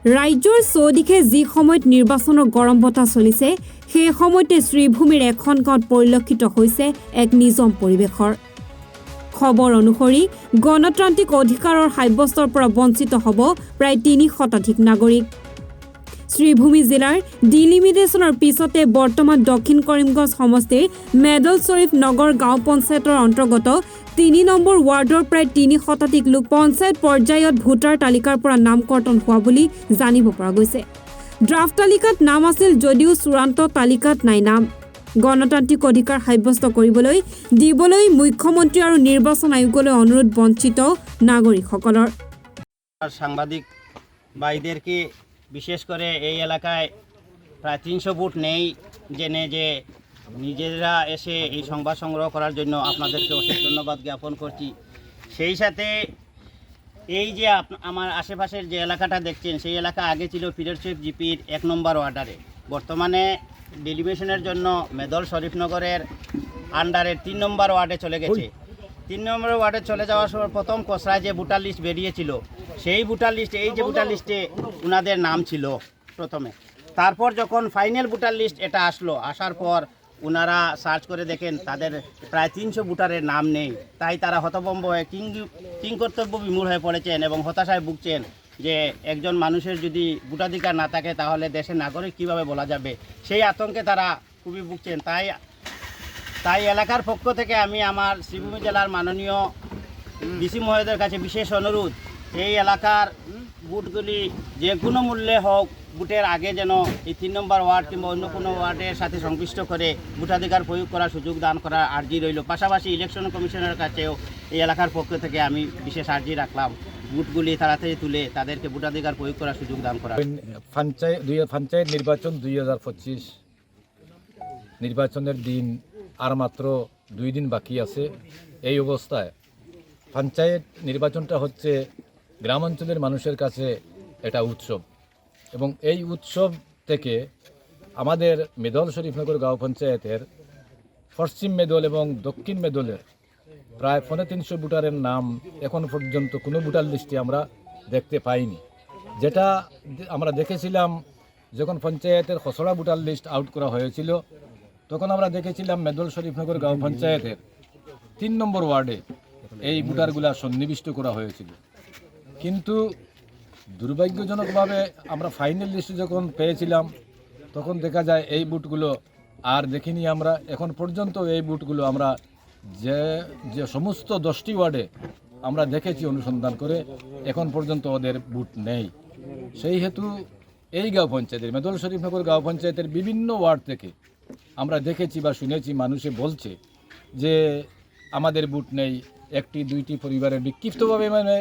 ৰাজ্যৰ চৌদিশে যি সময়ত নিৰ্বাচনৰ গৰম বতাহ চলিছে সেই সময়তে শ্ৰীভূমিৰ এখন গাঁৱত পৰিলক্ষিত হৈছে এক নিজাম পৰিৱেশৰ খবৰ অনুসৰি গণতান্ত্ৰিক অধিকাৰৰ সাব্যস্তৰ পৰা বঞ্চিত হ'ব প্ৰায় ৩০ শতাধিক নাগৰিক। শ্ৰীভূমি জিলাৰ ডিলিমিটেশ্যনৰ পিছতে বৰ্তমান দক্ষিণ কৰিমগঞ্জ সমষ্টিৰ মেডল শ্বৰীফ নগৰ গাঁও পঞ্চায়তৰ অন্তৰ্গত ৩ নম্বৰ ৱাৰ্ডৰ প্ৰায় ৩০ শতাধিক লোক পঞ্চায়ত পৰ্যায়ত ভোটাৰ তালিকাৰ পৰা নাম কৰ্তন হোৱা বুলি জানিব পৰা গৈছে। ড্ৰাফ্ট তালিকাত নাম আছিল যদিও চূড়ান্ত তালিকাত নাই নাম। গণতান্ত্ৰিক অধিকাৰ সাব্যস্ত কৰিবলৈ দিবলৈ মুখ্যমন্ত্ৰী আৰু নিৰ্বাচন আয়োগলৈ অনুৰোধ বঞ্চিত নাগৰিকসকলৰ। সাংবাদিক ভাইদেরকে বিশেষ করে এই এলাকায় প্রায় ৩০০ বুথ নেই জেনে যে নিজেরা এসে এই সংবাদ সংগ্রহ করার জন্য আপনাদেরকে অশেষ ধন্যবাদ জ্ঞাপন করছি। সেই সাথে এই যে আমার আশেপাশের যে এলাকাটা দেখছেন সেই এলাকা আগে ছিল ফিরোজশেখ জিপির ১ নম্বর ওয়ার্ডারে, বর্তমানে ডেলিমিটেশনের জন্য মেদল শরীফনগরের আন্ডারের ৩ নম্বর ওয়ার্ডে চলে গেছে। ৩ নম্বর ওয়ার্ডে চলে যাওয়ার সময় প্রথম খসড়ায় যে ভোটার লিস্ট বেরিয়েছিল সেই ভোটার লিস্টে এই যে ভোটার লিস্টে ওনাদের নাম ছিল প্রথমে, তারপর যখন ফাইনাল ভোটার লিস্ট এটা আসলো, আসার পর ওনারা সার্চ করে দেখেন তাদের প্রায় ৩০০ ভোটারের নাম নেই। তাই তারা হতভম্ব হয়ে কিংকর্তব্য বিমূঢ় হয়ে পড়েছেন এবং হতাশায় ভুগছেন যে একজন মানুষের যদি ভোটাধিকার না থাকে তাহলে দেশের নাগরিক কীভাবে বলা যাবে, সেই আতঙ্কে তারা খুবই ভুগছেন। তাই এলাকার পক্ষ থেকে আমি আমার শ্রীভূমি জেলার মাননীয় ডিসি মহোদয়ের কাছে বিশেষ অনুরোধ, এই এলাকার বুথগুলি যে কোনো মূল্যে হোক বুথের আগে যেন এই ৩ নম্বর ওয়ার্ড কিংবা অন্য কোনো ওয়ার্ডের সাথে সংশ্লিষ্ট করে ভোটাধিকার প্রয়োগ করার সুযোগ দান করার আর্জি রইল। পাশাপাশি ইলেকশন কমিশনের কাছেও এই এলাকার পক্ষ থেকে আমি বিশেষ আর্জি রাখলাম, বুথগুলি তাড়াতাড়ি তুলে তাদেরকে ভোটাধিকার প্রয়োগ করার সুযোগ দান করা। পঞ্চায়েত নির্বাচন 2025 নির্বাচনের দিন আর মাত্র 2 দিন বাকি আছে। এই অবস্থায় পঞ্চায়েত নির্বাচনটা হচ্ছে গ্রামাঞ্চলের মানুষের কাছে এটা উৎসব, এবং এই উৎসব থেকে আমাদের মেদল শরীফনগর গাঁও পঞ্চায়েতের পশ্চিম মেদল এবং দক্ষিণ মেদলের প্রায় 350 ভোটারের নাম এখন পর্যন্ত কোনো ভোটার লিস্টে আমরা দেখতে পাইনি। যেটা আমরা দেখেছিলাম যখন পঞ্চায়েতের খসড়া ভোটার লিস্ট আউট করা হয়েছিল, তখন আমরা দেখেছিলাম মেদল শরীফনগর গাঁও পঞ্চায়েতের 3 নম্বর ওয়ার্ডে এই ভোটারগুলা সন্নিবিষ্ট করা হয়েছিল। কিন্তু দুর্ভাগ্যজনকভাবে আমরা ফাইনাল লিস্ট যখন পেয়েছিলাম তখন দেখা যায় এই বুথগুলো আর দেখিনি আমরা। এখন পর্যন্ত এই বুথগুলো আমরা যে সমস্ত 10টি ওয়ার্ডে আমরা দেখেছি অনুসন্ধান করে, এখন পর্যন্ত ওদের বুথ নেই। সেই হেতু এই গাঁও পঞ্চায়েতের মেদল শরীফনগর গাঁও পঞ্চায়েতের বিভিন্ন ওয়ার্ড থেকে আমরা দেখেছি বা শুনেছি মানুষে বলছে যে আমাদের বুথ নেই। 1-2টি পরিবারের বিক্ষিপ্তভাবে মানে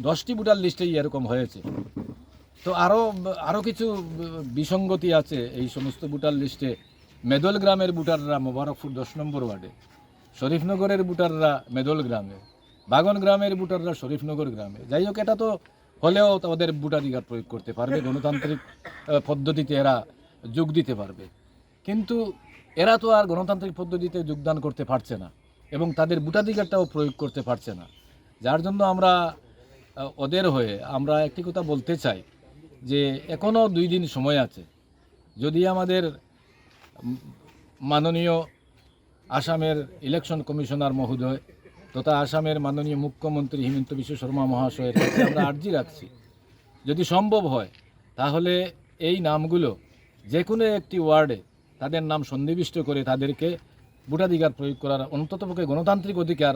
10টি ভোটার লিস্টেই এরকম হয়েছে। তো আরও কিছু বিসঙ্গতি আছে এই সমস্ত ভোটার লিস্টে। মেদল গ্রামের ভোটাররা মোবারকপুর 10 নম্বর ওয়ার্ডে, শরীফনগরের ভোটাররা মেদল গ্রামে, বাগন গ্রামের ভোটাররা শরীফনগর গ্রামে। যাই হোক, এটা তো হলেও ওদের ভোটাধিকার প্রয়োগ করতে পারবে, গণতান্ত্রিক পদ্ধতিতে এরা যোগ দিতে পারবে। কিন্তু এরা তো আর গণতান্ত্রিক পদ্ধতিতে যোগদান করতে পারছে না এবং তাদের ভোটাধিকারটাও প্রয়োগ করতে পারছে না। যার জন্য আমরা ওদের হয়ে আমরা একটি কথা বলতে চাই যে এখনও 2 দিন সময় আছে। যদি আমাদের মাননীয় আসামের ইলেকশন কমিশনার মহোদয় তথা আসামের মাননীয় মুখ্যমন্ত্রী হিমন্ত বিশ্ব শর্মা মহাশয়ের কাছে আমরা আর্জি রাখছি, যদি সম্ভব হয় তাহলে এই নামগুলো যে কোনো একটি ওয়ার্ডে তাদের নাম সন্নিবিষ্ট করে তাদেরকে ভোটাধিকার প্রয়োগ করার, অন্ততপক্ষে গণতান্ত্রিক অধিকার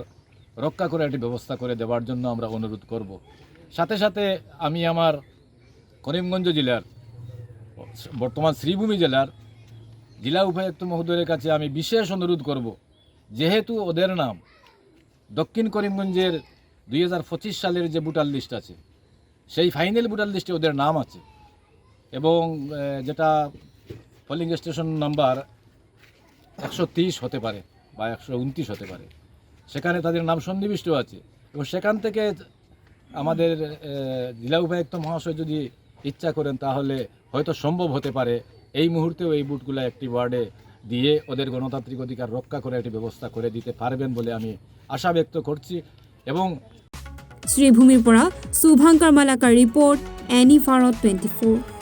রক্ষা করে একটি ব্যবস্থা করে দেওয়ার জন্য আমরা অনুরোধ করব। সাথে সাথে আমি আমার করিমগঞ্জ জেলার বর্তমান শ্রীভূমি জেলার জেলা উপায়ুক্ত মহোদয়ের কাছে আমি বিশেষ অনুরোধ করব, যেহেতু ওদের নাম দক্ষিণ করিমগঞ্জের 2025 সালের যে ভোটার লিস্ট আছে সেই ফাইনাল ভোটার লিস্টে ওদের নাম আছে, এবং যেটা পোলিং স্টেশন নাম্বার 130 হতে পারে বা 129 হতে পারে, সেখানে তাদের নাম সন্নিবিষ্ট আছে। এবং সেখান থেকে আমাদের জেলা উপায়ুক্ত মহাশয় যদি ইচ্ছা করেন তাহলে হয়তো সম্ভব হতে পারে এই মুহূর্তেও এই বুথগুলো একটি ওয়ার্ডে দিয়ে ওদের গণতান্ত্রিক অধিকার রক্ষা করে একটি ব্যবস্থা করে দিতে পারবেন বলে আমি আশা ব্যক্ত করছি। এবং শ্ৰীভূমিৰ পৰা শুভাংকৰ মালাকাৰ ৰিপৰ্ট, এনি ভাৰত 24।